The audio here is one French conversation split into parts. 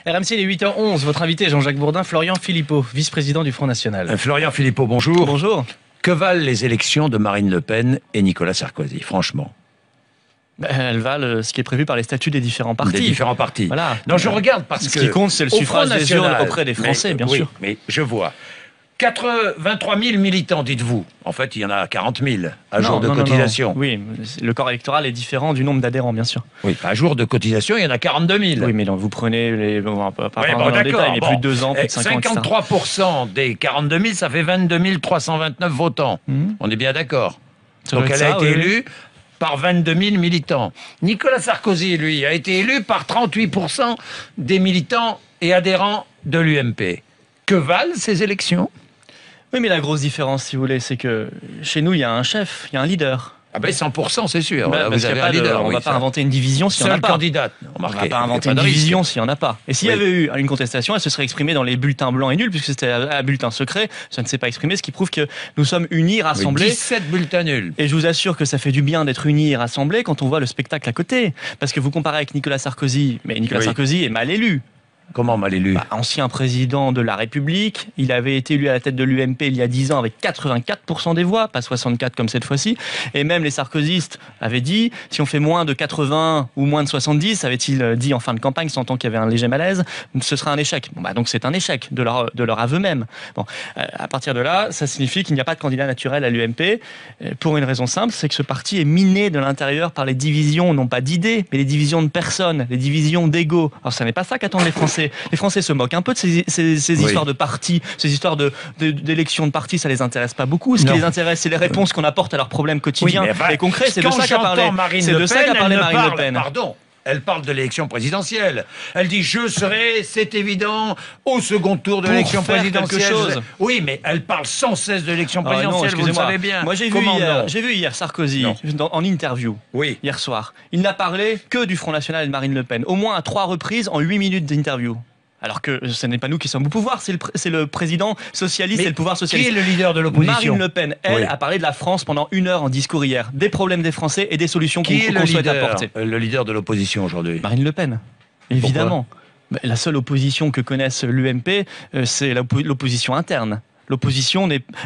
RMC, il est 8h11. Votre invité est Jean-Jacques Bourdin, Florian Philippot, vice-président du Front National. Florian Philippot, bonjour. Bonjour. Que valent les élections de Marine Le Pen et Nicolas Sarkozy, franchement? Elles valent ce qui est prévu par les statuts des différents partis. Des différents partis. Voilà. Non, je regarde parce que... Ce qui compte, c'est le suffrage des urnes auprès des Français, bien sûr. Mais je vois. 23 000 militants, dites-vous. En fait, il y en a 40 000 à jour de cotisation. Non. Oui, le corps électoral est différent du nombre d'adhérents, bien sûr. Oui, à jour de cotisation, il y en a 42 000. Oui, mais donc vous prenez les... On va pas parler en détail, mais plus de 2 ans, plus de 5 ans, 53% des 42 000, ça fait 22 329 votants. On est bien d'accord. Donc elle a été élue par 22 000 militants. Nicolas Sarkozy, lui, a été élu par 38% des militants et adhérents de l'UMP. Que valent ces élections ? Oui, mais la grosse différence, si vous voulez, c'est que chez nous, il y a un chef, il y a un leader. Ah ben 100%, c'est sûr. Bah, vous avez un leader. On ne va pas inventer une division s'il n'y en a pas. Candidate. On ne va pas inventer une division s'il n'y en a pas. Et s'il y avait eu une contestation, elle se serait exprimée dans les bulletins blancs et nuls, puisque c'était un bulletin secret. Ça ne s'est pas exprimé, ce qui prouve que nous sommes unis, rassemblés. 17 bulletins nuls. Et je vous assure que ça fait du bien d'être unis et rassemblés quand on voit le spectacle à côté. Parce que vous comparez avec Nicolas Sarkozy, mais Nicolas Sarkozy est mal élu. Comment mal élu ? Ancien président de la République, il avait été élu à la tête de l'UMP il y a 10 ans avec 84% des voix, pas 64 comme cette fois-ci. Et même les sarkozystes avaient dit, si on fait moins de 80 ou moins de 70, avait-il dit en fin de campagne, sentant qu'il y avait un léger malaise, ce sera un échec. Donc c'est un échec de leur aveu même. À partir de là, ça signifie qu'il n'y a pas de candidat naturel à l'UMP, pour une raison simple, c'est que ce parti est miné de l'intérieur par les divisions, non pas d'idées, mais les divisions de personnes, les divisions d'ego. Alors ça n'est pas ça qu'attendent les Français. Les Français se moquent un peu de ces histoires de partis, ces histoires d'élections de partis, ça les intéresse pas beaucoup. Ce qui les intéresse, c'est les réponses qu'on apporte à leurs problèmes quotidiens et concrets. C'est de ça qu'a parlé Marine Le Pen. Pardon. Elle parle de l'élection présidentielle. Elle dit « je serai, c'est évident, au second tour de l'élection présidentielle ». Oui, mais elle parle sans cesse de l'élection présidentielle, vous le savez bien. Moi, j'ai vu hier Sarkozy en interview, hier soir. Il n'a parlé que du Front National et de Marine Le Pen, au moins à 3 reprises en 8 minutes d'interview. Alors que ce n'est pas nous qui sommes au pouvoir, c'est le président socialiste et le pouvoir socialiste. Qui est le leader de l'opposition ? Marine Le Pen, elle, a parlé de la France pendant 1 heure en discours hier. Des problèmes des Français et des solutions qu'on souhaite apporter. Le leader de l'opposition aujourd'hui ? Marine Le Pen, évidemment. La seule opposition que connaisse l'UMP, c'est l'opposition interne.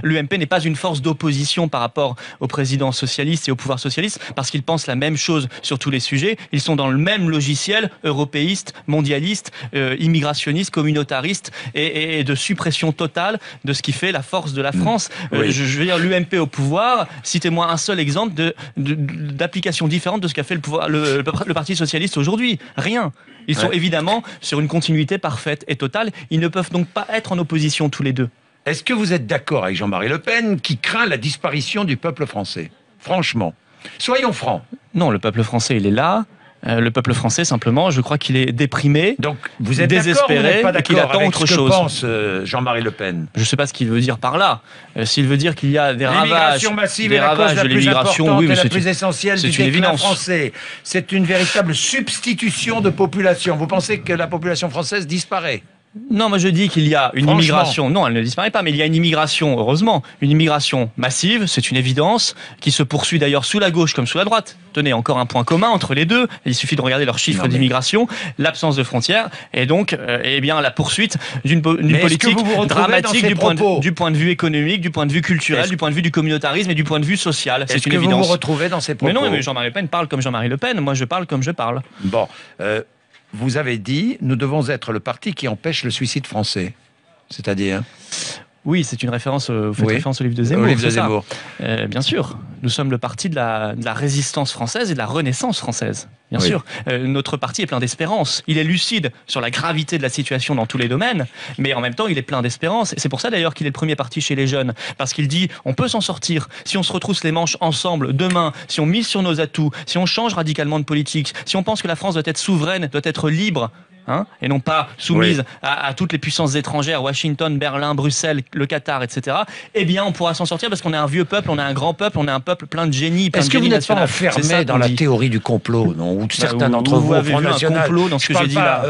L'UMP n'est pas une force d'opposition par rapport au président socialiste et au pouvoir socialiste, parce qu'ils pensent la même chose sur tous les sujets. Ils sont dans le même logiciel européiste, mondialiste, immigrationniste, communautariste et de suppression totale de ce qui fait la force de la France. Je veux dire, l'UMP au pouvoir, citez-moi un seul exemple d'application différente de ce qu'a fait le Parti socialiste aujourd'hui. Rien. Ils sont évidemment sur une continuité parfaite et totale. Ils ne peuvent donc pas être en opposition tous les deux. Est-ce que vous êtes d'accord avec Jean-Marie Le Pen qui craint la disparition du peuple français ? Franchement. Soyons francs. Non, le peuple français, il est là. Le peuple français, simplement, je crois qu'il est déprimé, donc vous êtes désespéré, et qu'il attend autre chose. Pense Jean-Marie Le Pen. Je ne sais pas ce qu'il veut dire par là. S'il veut dire qu'il y a des ravages, massive est la cause la plus importante et la plus essentielle du déclin français. C'est une véritable substitution de population. Vous pensez que la population française disparaît ? Non, moi je dis qu'il y a une immigration. Non, elle ne disparaît pas, mais il y a une immigration, heureusement, une immigration massive, c'est une évidence, qui se poursuit d'ailleurs sous la gauche comme sous la droite. Tenez, encore un point commun entre les deux. Il suffit de regarder leurs chiffres d'immigration, l'absence de frontières, et donc, la poursuite d'une politique dramatique du point de vue économique, du point de vue culturel, du point de vue du communautarisme et du point de vue social. C'est une évidence. Vous vous retrouvez dans ces propos ? Mais non, mais Jean-Marie Le Pen parle comme Jean-Marie Le Pen. Moi, je parle comme je parle. Bon. Vous avez dit, nous devons être le parti qui empêche le suicide français. C'est-à-dire ? Oui, c'est une référence, vous faites référence au livre de Zemmour. Au livre de Zemmour. Bien sûr, nous sommes le parti de la résistance française et de la renaissance française. Bien sûr, notre parti est plein d'espérance. Il est lucide sur la gravité de la situation dans tous les domaines, mais en même temps, il est plein d'espérance. Et c'est pour ça d'ailleurs qu'il est le premier parti chez les jeunes, parce qu'il dit, on peut s'en sortir si on se retrousse les manches ensemble demain, si on mise sur nos atouts, si on change radicalement de politique, si on pense que la France doit être souveraine, doit être libre, et non pas soumise à toutes les puissances étrangères, Washington, Berlin, Bruxelles, le Qatar, etc., eh bien, on pourra s'en sortir parce qu'on est un vieux peuple, on est un grand peuple, on est un peuple plein de génie, plein de génie national. Est-ce que vous n'êtes pas enfermé dans la théorie du complot, non ? Ou certains d'entre vous au Front National, un complot dans ce que j'ai dit là.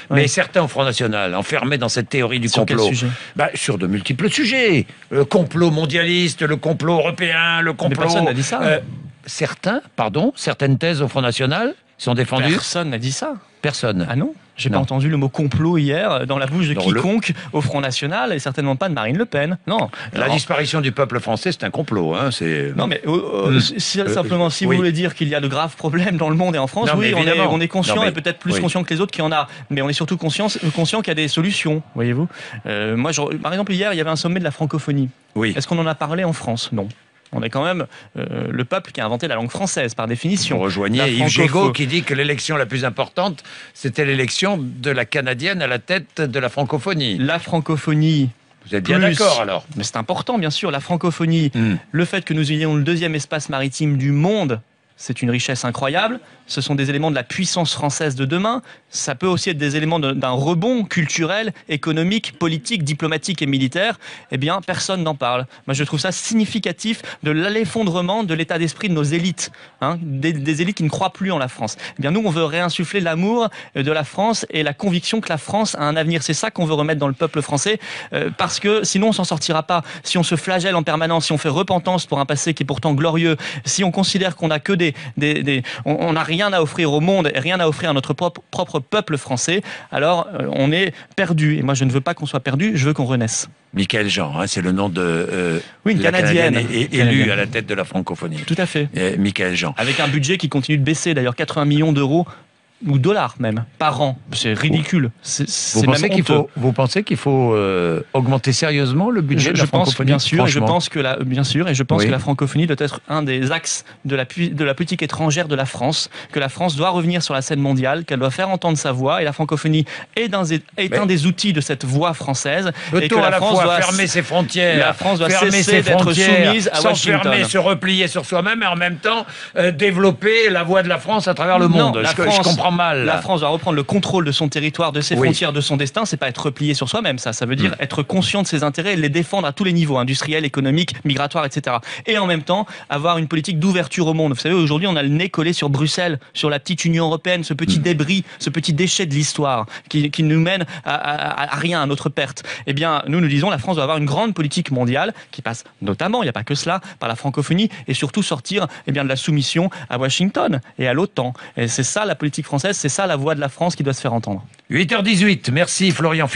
Mais certains au Front National, enfermés dans cette théorie du complot. Sur quel sujet ? Sur de multiples sujets. Le complot mondialiste, le complot européen, le complot... Mais personne n'a dit ça. Certaines thèses au Front National sont défendues. Personne n'a dit ça. Personne. Ah non ? J'ai pas entendu le mot complot hier dans la bouche de quiconque au Front National, et certainement pas de Marine Le Pen. Non. La disparition du peuple français, c'est un complot. Hein, non, mais simplement, si vous voulez dire qu'il y a de graves problèmes dans le monde et en France, oui, on est conscient, et peut-être plus conscient que les autres qu'il y en a. Mais on est surtout conscient qu'il y a des solutions, voyez-vous. Moi, par exemple, hier, il y avait un sommet de la francophonie. Oui. Est-ce qu'on en a parlé en France? Non. On est quand même le peuple qui a inventé la langue française, par définition. Vous rejoignez Yves Gégaud qui dit que l'élection la plus importante, c'était l'élection de la Canadienne à la tête de la francophonie. La francophonie... Vous êtes bien d'accord, alors? Mais c'est important, bien sûr, la francophonie. Le fait que nous ayons le deuxième espace maritime du monde, c'est une richesse incroyable. Ce sont des éléments de la puissance française de demain. Ça peut aussi être des éléments d'un rebond culturel, économique, politique, diplomatique et militaire. Eh bien, personne n'en parle. Moi, je trouve ça significatif de l'effondrement de l'état d'esprit de nos élites, hein, des élites qui ne croient plus en la France. Eh bien, nous, on veut réinsuffler l'amour de la France et la conviction que la France a un avenir. C'est ça qu'on veut remettre dans le peuple français, parce que sinon, on s'en sortira pas. Si on se flagelle en permanence, si on fait repentance pour un passé qui est pourtant glorieux, si on considère qu'on n'a que on n'a rien à offrir au monde et rien à offrir à notre propre peuple français, alors on est perdu. Et moi, je ne veux pas qu'on soit perdu, je veux qu'on renaisse. Michaël Jean, hein, c'est le nom de une Canadienne élue à la tête de la francophonie. Tout à fait. Michaël Jean. Avec un budget qui continue de baisser, d'ailleurs 80 millions d'euros ou dollars même, par an. C'est ridicule. Vous pensez qu'il faut augmenter sérieusement le budget de la francophonie? Bien sûr, et je pense que la francophonie doit être un des axes de la politique étrangère de la France, que la France doit revenir sur la scène mondiale, qu'elle doit faire entendre sa voix, et la francophonie est un des outils de cette voix française. Et que la France doit fermer ses frontières, la France doit cesser d'être soumise à Washington. Fermer, se replier sur soi-même, et en même temps développer la voix de la France à travers le monde. Je comprends mal. La France doit reprendre le contrôle de son territoire, de ses frontières, de son destin. C'est pas être replié sur soi-même, ça veut dire être conscient de ses intérêts et les défendre à tous les niveaux, industriels, économiques, migratoires, etc. Et en même temps, avoir une politique d'ouverture au monde. Vous savez, aujourd'hui, on a le nez collé sur Bruxelles, sur la petite Union européenne, ce petit débris, ce petit déchet de l'histoire qui nous mène à rien, à notre perte. Eh bien, nous disons, la France doit avoir une grande politique mondiale qui passe notamment, il n'y a pas que cela, par la francophonie, et surtout sortir de la soumission à Washington et à l'OTAN. Et c'est ça la politique française, c'est ça la voix de la France qui doit se faire entendre. 8h18, merci Florian.